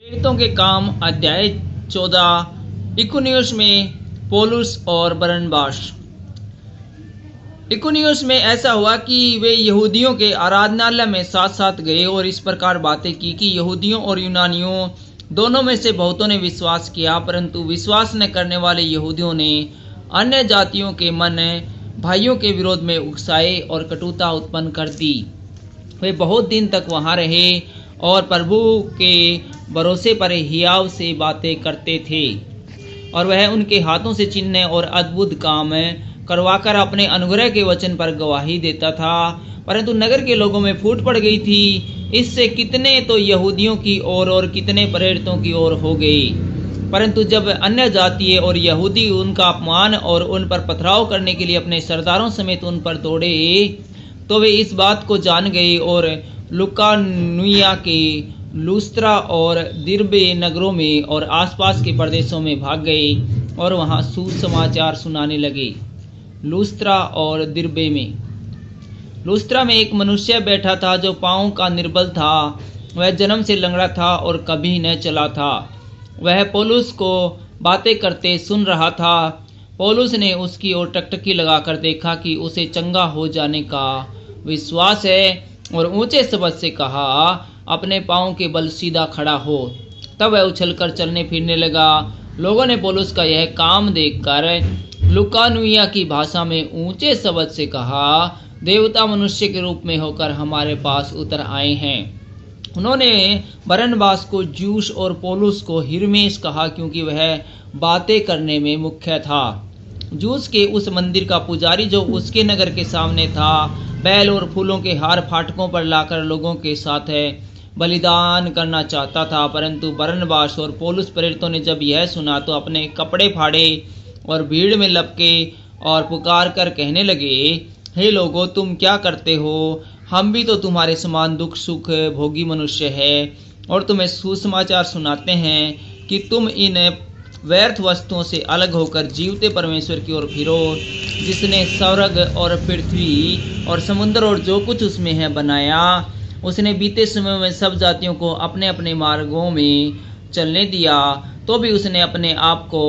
प्रेरितों के काम अध्याय 14। इकुनियुस में पौलुस और बरनबास। इकुनियुस में ऐसा हुआ कि वे यहूदियों के आराधनालय में साथ साथ गए और इस प्रकार बातें की कि यहूदियों और यूनानियों दोनों में से बहुतों ने विश्वास किया, परंतु विश्वास न करने वाले यहूदियों ने अन्य जातियों के मन भाइयों के विरोध में उकसाए और कटुता उत्पन्न कर दी। वे बहुत दिन तक वहां रहे और प्रभु के भरोसे पर हियाव से बातें करते थे, और वह उनके हाथों से चिन्ह और अद्भुत काम करवाकर अपने अनुग्रह के वचन पर गवाही देता था। परंतु नगर के लोगों में फूट पड़ गई थी, इससे कितने तो यहूदियों की ओर और कितने प्रेरितों की ओर हो गए। परंतु जब अन्य जातीय और यहूदी उनका अपमान और उन पर पथराव करने के लिए अपने सरदारों समेत उन पर दौड़े, तो वे इस बात को जान गए और लुकानुइया के लुस्त्रा और दिरबे नगरों में और आसपास के प्रदेशों में भाग गए और वहां सुसमाचार सुनाने लगे। लुस्त्रा और दिरबे में। लुस्त्रा में एक मनुष्य बैठा था जो पांव का निर्बल था। वह जन्म से लंगड़ा था और कभी न चला था। वह पौलुस को बातें करते सुन रहा था। पौलुस ने उसकी ओर टकटकी लगाकर देखा कि उसे चंगा हो जाने का विश्वास है, और ऊंचे शब्द से कहा, अपने पांव के बल सीधा खड़ा हो। तब वह उछलकर चलने फिरने लगा। लोगों ने पौलुस का यह काम देखकर लुकानुइया की भाषा में ऊंचे शब्द से कहा, देवता मनुष्य के रूप में होकर हमारे पास उतर आए हैं। उन्होंने बरनबास को ज्यूस और पौलुस को हिरमेस कहा, क्योंकि वह बातें करने में मुख्य था। ज्यूस के उस मंदिर का पुजारी जो उसके नगर के सामने था, बैल और फूलों के हार फाटकों पर लाकर लोगों के साथ बलिदान करना चाहता था। परंतु बरनबास और पौलुस प्रेरितों ने जब यह सुना तो अपने कपड़े फाड़े और भीड़ में लपके और पुकार कर कहने लगे, हे लोगों, तुम क्या करते हो? हम भी तो तुम्हारे समान दुख सुख भोगी मनुष्य है, और तुम्हें सुसमाचार सुनाते हैं कि तुम इन व्यर्थ वस्तुओं से अलग होकर जीवते परमेश्वर की ओर फिरो, जिसने स्वर्ग और पृथ्वी और समुद्र और जो कुछ उसमें है बनाया। उसने बीते समय में सब जातियों को अपने अपने मार्गों में चलने दिया, तो भी उसने अपने आप को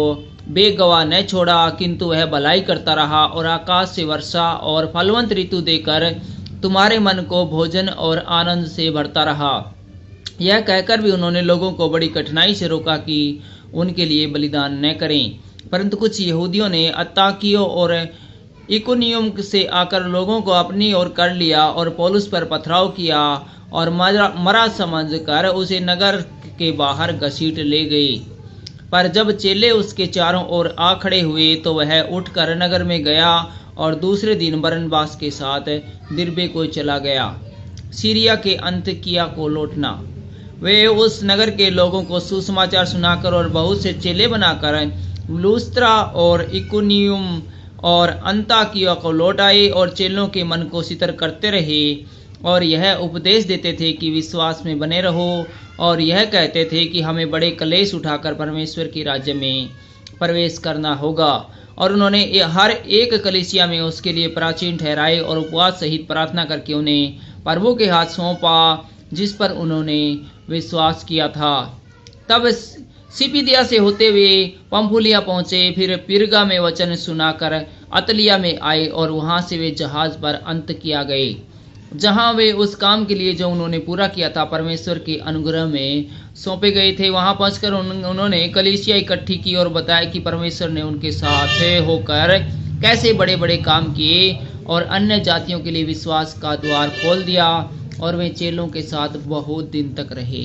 बेगवाह न छोड़ा, किंतु वह भलाई करता रहा और आकाश से वर्षा और फलवंत ऋतु देकर तुम्हारे मन को भोजन और आनंद से भरता रहा। यह कहकर भी उन्होंने लोगों को बड़ी कठिनाई से रोका कि उनके लिए बलिदान न करें। परंतु कुछ यहूदियों ने अन्ताकिया और इकुनियुम से आकर लोगों को अपनी ओर कर लिया और पौलुस पर पथराव किया और मरा समझकर उसे नगर के बाहर घसीट ले गए। पर जब चेले उसके चारों ओर आ खड़े हुए तो वह उठकर नगर में गया और दूसरे दिन बरनबास के साथ दिरबे को चला गया। सीरिया के अन्ताकिया को लौटना। वे उस नगर के लोगों को सुसमाचार सुनाकर और बहुत से चेले बनाकर लुस्त्रा और इकुनियुम और अन्ताकिया को लौट आए, और चेलों के मन को सितर करते रहे और यह उपदेश देते थे कि विश्वास में बने रहो, और यह कहते थे कि हमें बड़े क्लेश उठाकर परमेश्वर के राज्य में प्रवेश करना होगा। और उन्होंने हर एक कलीसिया में उसके लिए प्राचीन ठहराए और उपवास सहित प्रार्थना करके उन्हें प्रभु के हाथ सौंपा, जिस पर उन्होंने विश्वास किया था। तब सिपिदिया से होते हुए पंफुलिया पहुंचे, फिर पिरगा में वचन सुनाकर अतलिया में आए और वहां से वे जहाज पर अन्ताकिया गए, जहां वे उस काम के लिए जो उन्होंने पूरा किया था परमेश्वर के अनुग्रह में सौंपे गए थे। वहां पहुंचकर उन्होंने कलीसिया इकट्ठी की और बताया कि परमेश्वर ने उनके साथ होकर कैसे बड़े बड़े काम किए और अन्य जातियों के लिए विश्वास का द्वार खोल दिया, और वे चेलों के साथ बहुत दिन तक रहे।